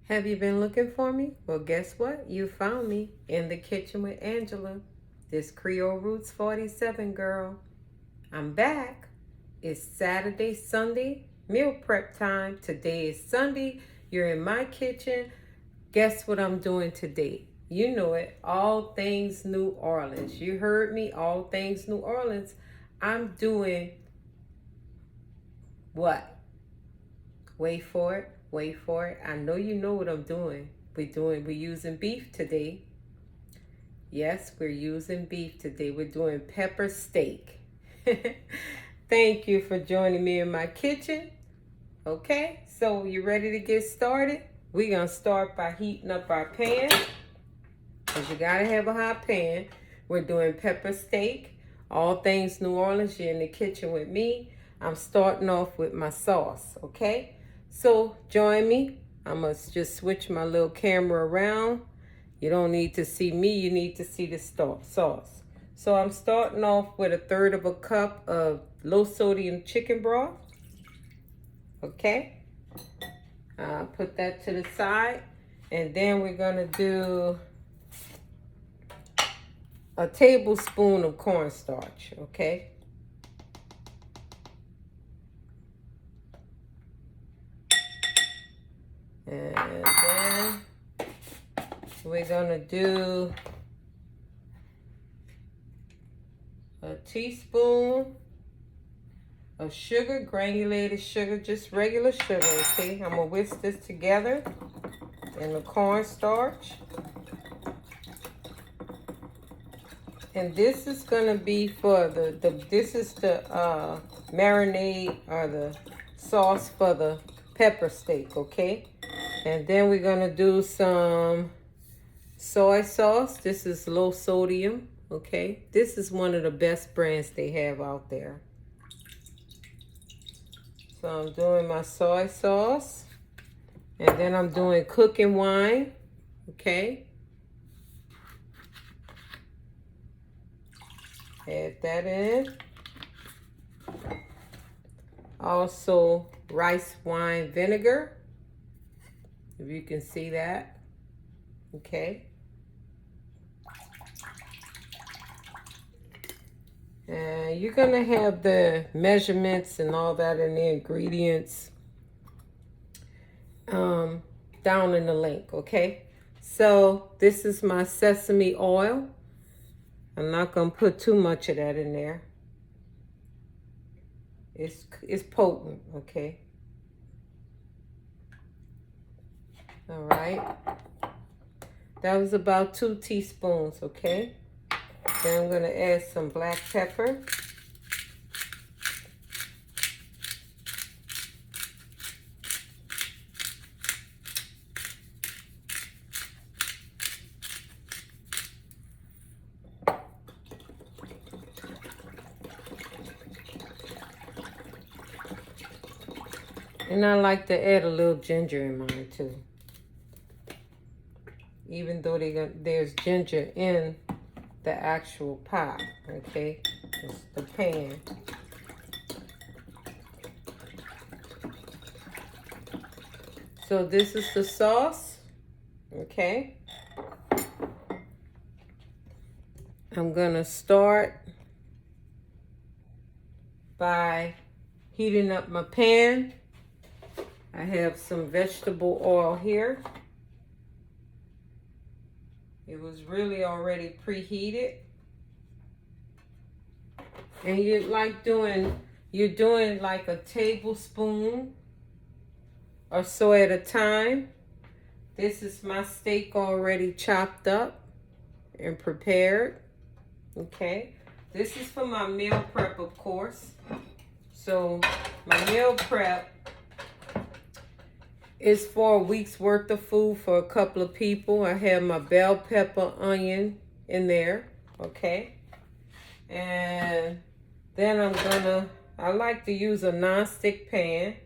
Have you been looking for me? Well, guess what? You found me in the kitchen with Angela. This Creole Roots 47 girl. I'm back. It's Saturday, Sunday, meal prep time. Today is Sunday. You're in my kitchen. Guess what I'm doing today? You know it. All things New Orleans. You heard me. All things New Orleans. I'm doing what? Wait for it. Wait for it. I know you know what I'm doing. We're using beef today. Yes, we're using beef today. We're doing pepper steak. Thank you for joining me in my kitchen. Okay, so you ready to get started? We're gonna start by heating up our pan. Because you gotta have a hot pan. We're doing pepper steak. All things New Orleans. You're in the kitchen with me. I'm starting off with my sauce, okay? So join me. I'm going to just switch my little camera around. You don't need to see me. You need to see the sauce. So I'm starting off with 1/3 of a cup of low sodium chicken broth. Okay. Put that to the side. And then we're going to do a tablespoon of cornstarch. Okay. And then we're gonna do a teaspoon of sugar, granulated sugar, just regular sugar, okay? I'm gonna whisk this together in the cornstarch. And this is gonna be for this is the marinade or the sauce for the pepper steak, okay? And then we're gonna do some soy sauce. This is low sodium, okay? This is one of the best brands they have out there. So I'm doing my soy sauce. And then I'm doing cooking wine, okay? Add that in. Also, rice wine vinegar. If you can see that, okay. And you're gonna have the measurements and all that in the ingredients down in the link, okay. So this is my sesame oil. I'm not gonna put too much of that in there. It's potent, okay. All right, that was about 2 teaspoons, okay? Then I'm gonna add some black pepper. And I like to add a little ginger in mine too. Even though there's ginger in the actual pot, okay? It's the pan. So this is the sauce, okay? I'm gonna start by heating up my pan. I have some vegetable oil here. It was really already preheated. And you're doing like a tablespoon or so at a time. This is my steak already chopped up and prepared. Okay. This is for my meal prep, of course. So my meal prep is for a week's worth of food for a couple of people. I have my bell pepper, onion in there, okay? And then I like to use a non-stick pan.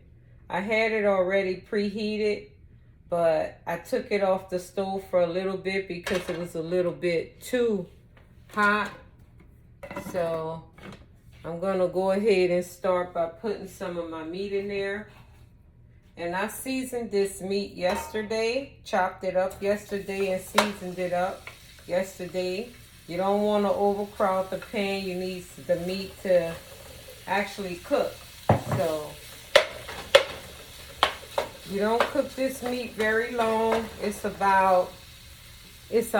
I had it already preheated, but I took it off the stove for a little bit because it was a little bit too hot. So I'm gonna go ahead and start by putting some of my meat in there. And I seasoned this meat yesterday, chopped it up yesterday and seasoned it up yesterday. You don't want to overcrowd the pan. You need the meat to actually cook. So you don't cook this meat very long. It's a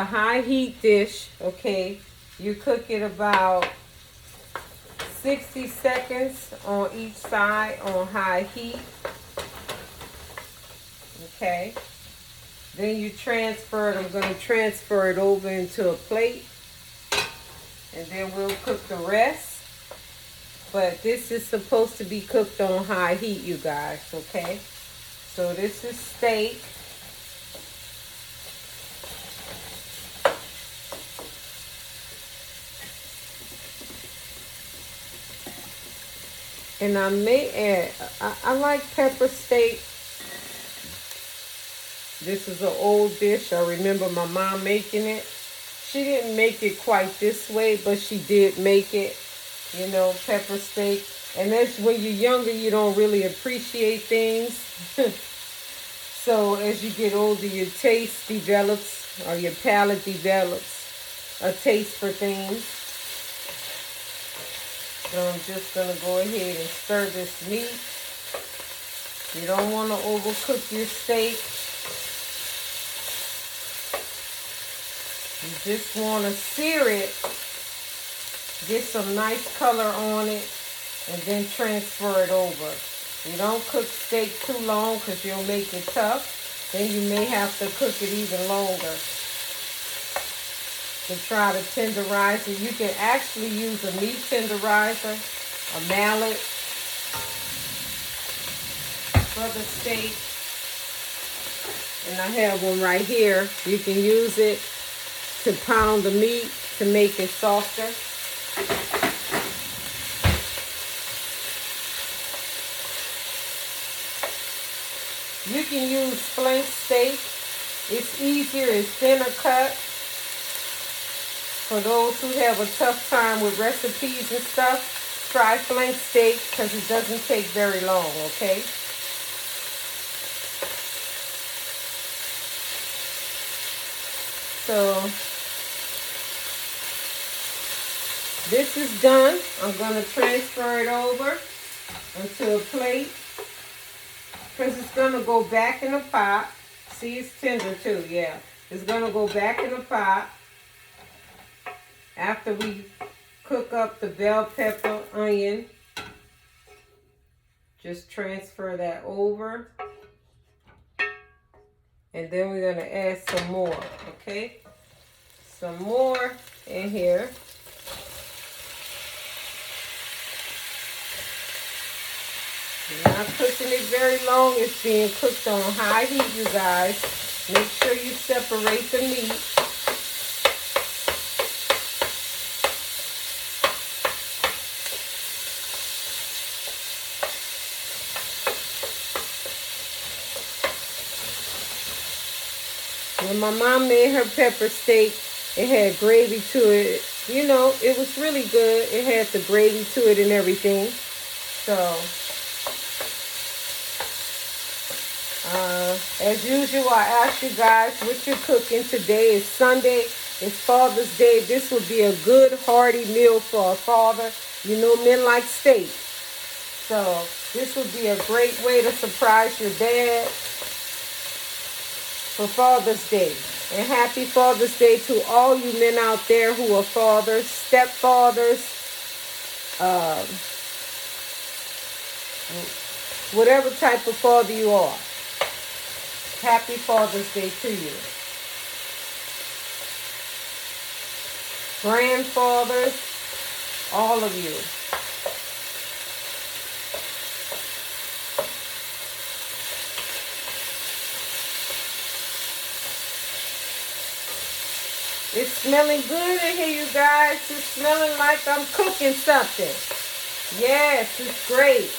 high heat dish, okay? You cook it about 60 seconds on each side on high heat. Okay, then you transfer it. I'm going to transfer it over into a plate, and then we'll cook the rest. But this is supposed to be cooked on high heat, you guys, okay? So this is steak. And I may add, I like pepper steak. This is an old dish. I remember my mom making it. She didn't make it quite this way, but she did make it, you know, pepper steak. And that's when you're younger, you don't really appreciate things. So as you get older, your taste develops, or your palate develops a taste for things. So I'm just going to go ahead and stir this meat. You don't want to overcook your steak. You just want to sear it, get some nice color on it, and then transfer it over. You don't cook steak too long because you'll make it tough. Then you may have to cook it even longer to try to tenderize it. You can actually use a meat tenderizer, a mallet for the steak. And I have one right here. You can use it to pound the meat to make it softer. You can use flank steak. It's easier, it's thinner cut. For those who have a tough time with recipes and stuff, try flank steak because it doesn't take very long, okay? So this is done. I'm going to transfer it over into a plate because it's going to go back in the pot. See, it's tender too, yeah. It's going to go back in the pot after we cook up the bell pepper, onion. Just transfer that over. And then we're going to add some more, okay? Some more in here. You're not cooking it very long. It's being cooked on high heat, you guys. Make sure you separate the meat. When my mom made her pepper steak, it had gravy to it. You know, it was really good. It had the gravy to it and everything. So, as usual, I ask you guys what you're cooking. Today is Sunday. It's Father's Day. This would be a good, hearty meal for a father. You know, men like steak. So, this would be a great way to surprise your dad for Father's Day. And happy Father's Day to all you men out there who are fathers, stepfathers, whatever type of father you are. Happy Father's Day to you. Grandfathers, all of you. It's smelling good in here, you guys. It's smelling like I'm cooking something. Yes, it's great.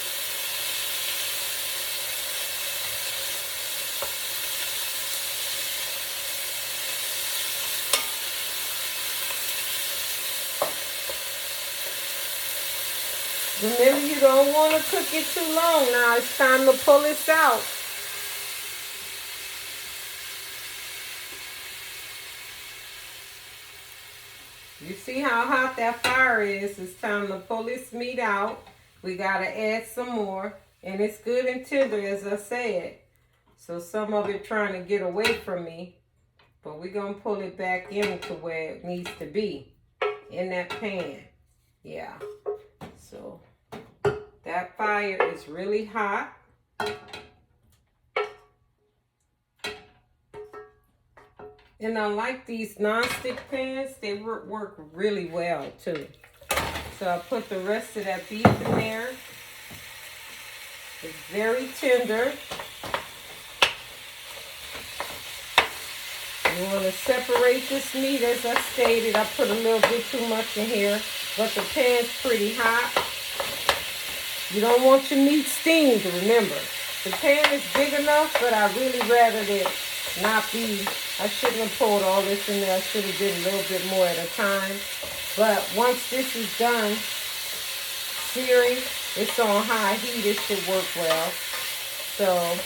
Remember, you don't want to cook it too long. Now it's time to pull this out. You see how hot that fire is. It's time to pull this meat out. We got to add some more. And it's good and tender, as I said. So some of it trying to get away from me. But we're going to pull it back into where it needs to be. In that pan. Yeah. So that fire is really hot. And I like these non-stick pans. They work really well too. So I put the rest of that beef in there. It's very tender. You want to separate this meat. As I stated, I put a little bit too much in here, but the pan's pretty hot. You don't want your meat steamed, remember. The pan is big enough, but I really rather it not be. I shouldn't have pulled all this in there. I should have did a little bit more at a time. But once this is done searing, it's on high heat. It should work well. So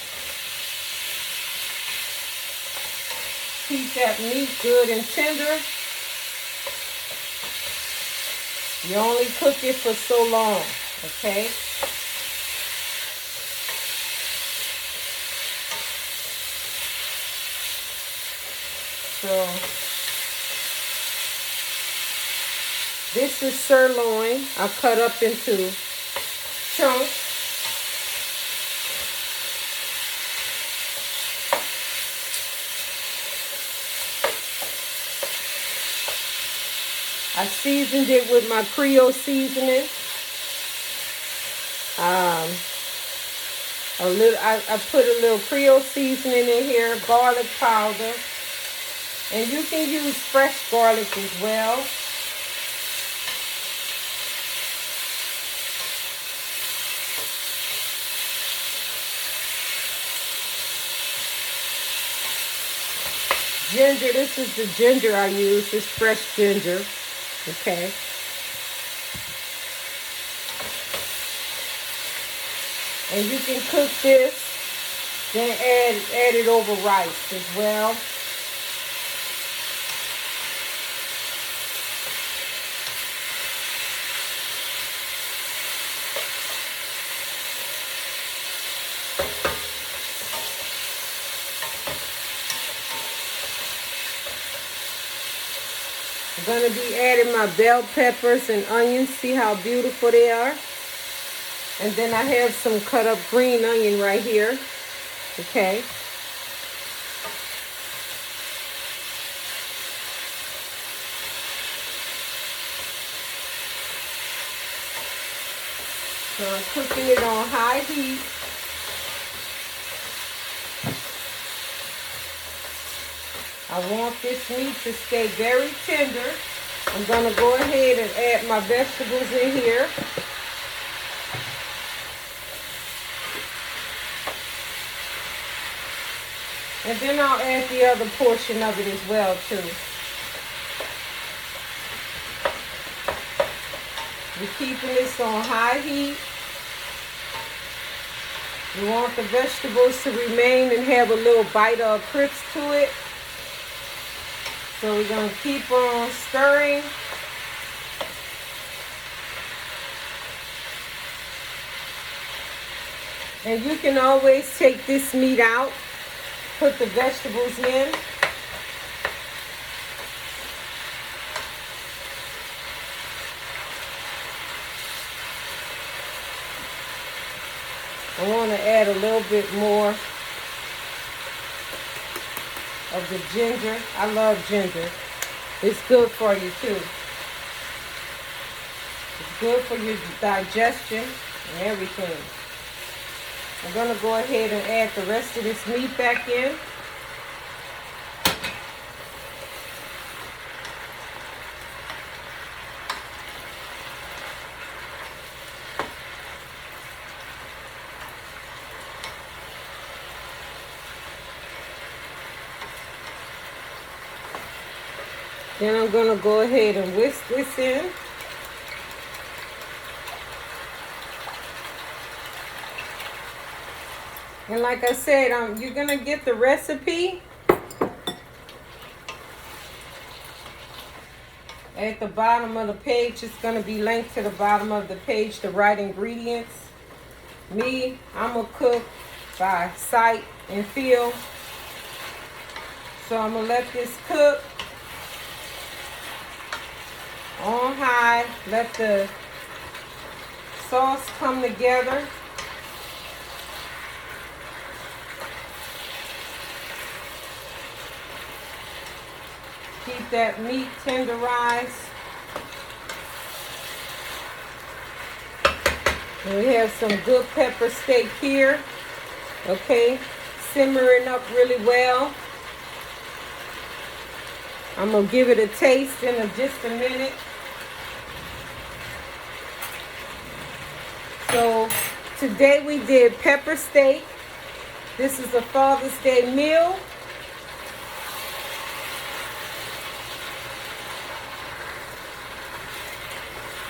keep that meat good and tender. You only cook it for so long, okay? So this is sirloin. I cut up into chunks. I seasoned it with my Creole seasoning. I put a little Creole seasoning in here, garlic powder. And you can use fresh garlic as well. Ginger, this is the ginger I use, this fresh ginger. Okay. And you can cook this, then add it over rice as well. I'm going to be adding my bell peppers and onions. See how beautiful they are? And then I have some cut up green onion right here. Okay. So I'm cooking it on high heat. I want this meat to stay very tender. I'm going to go ahead and add my vegetables in here. And then I'll add the other portion of it as well too. We're keeping this on high heat. You want the vegetables to remain and have a little bite of crisp to it. So we're going to keep on stirring. And you can always take this meat out, put the vegetables in. I want to add a little bit more of the ginger. I love ginger. It's good for you too. It's good for your digestion and everything. I'm going to go ahead and add the rest of this meat back in. Then I'm going to go ahead and whisk this in. And like I said, you're going to get the recipe. At the bottom of the page, it's going to be linked to the bottom of the page, the right ingredients. Me, I'm going to cook by sight and feel. So I'm going to let this cook on high. Let the sauce come together. Keep that meat tenderized. And we have some good pepper steak here. Okay, simmering up really well. I'm gonna give it a taste in just a minute. So today we did pepper steak. This is a Father's Day meal.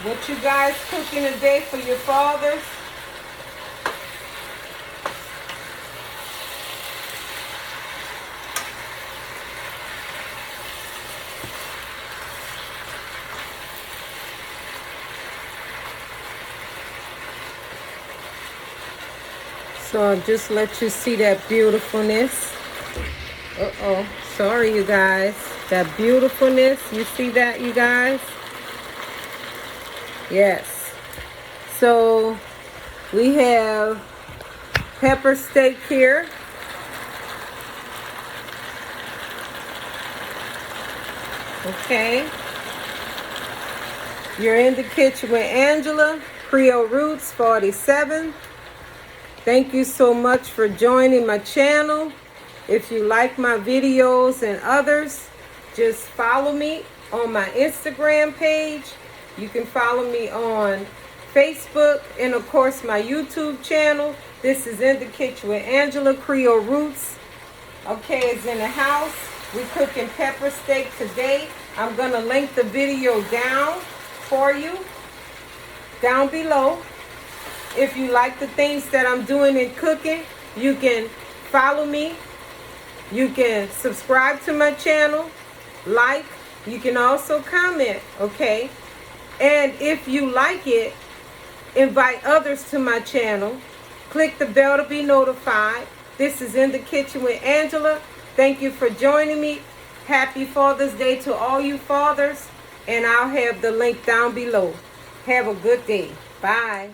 What you guys cooking today for your fathers? So I'll just let you see that beautifulness. Uh-oh, sorry you guys. That beautifulness, you see that you guys? Yes. So we have pepper steak here. Okay. You're in the kitchen with Angela, Creole Roots 47. Thank you so much for joining my channel. If you like my videos and others, just follow me on my Instagram page. You can follow me on Facebook and, of course, my YouTube channel. This is In the Kitchen with Angela, Creole Roots. Okay, it's in the house. We're cooking pepper steak today. I'm going to link the video down for you, down below. If you like the things that I'm doing in cooking, you can follow me. You can subscribe to my channel, like. You can also comment, okay? And if you like it, invite others to my channel. Click the bell to be notified. This is In the Kitchen with Angela. Thank you for joining me. Happy Father's Day to all you fathers. And I'll have the link down below. Have a good day. Bye.